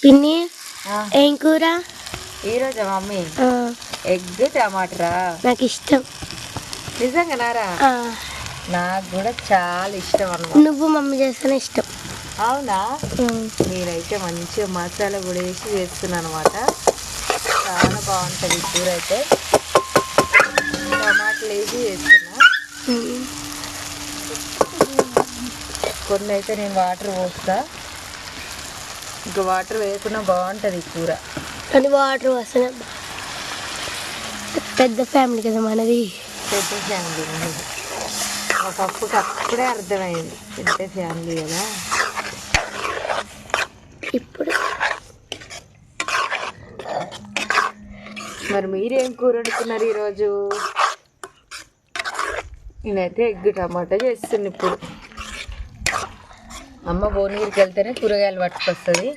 పిన్ని ఏం కూర ఈరోజు మమ్మీ ఎగ్ టమాటరా నాకు ఇష్టం. నిజంగా నారా నాకు కూడా చాలా ఇష్టం అన్నమాట. నువ్వు మమ్మీ చేస్తేనే ఇష్టం. అవునా? నేనైతే మంచిగా మసాలా కూడా వేసి చేస్తున్నాను అనమాట. చాలా బాగుంటుంది కూర అయితే. టమాటాలు వేసి చేస్తున్నా. కొన్ని అయితే నేను వాటర్ పోస్తా, ఇంకా వాటర్ వేయకుండా బాగుంటుంది కూర. కానీ వాటర్ వస్తే పెద్ద ఫ్యామిలీ కదా మనది. పెద్ద ఫ్యామిలీ మనది. మా పప్పుకి అప్పుడే అర్థమైంది పెద్ద ఫ్యామిలీ కదా. ఇప్పుడు మరి మీరేం కూర వండుకున్నారు ఈరోజు? నేనైతే ఎగ్ టమాటా చేస్తున్నా. ఇప్పుడు అమ్మ భువనగిరికి వెళ్తేనే కూరగాయలు పట్టుకొస్తుంది.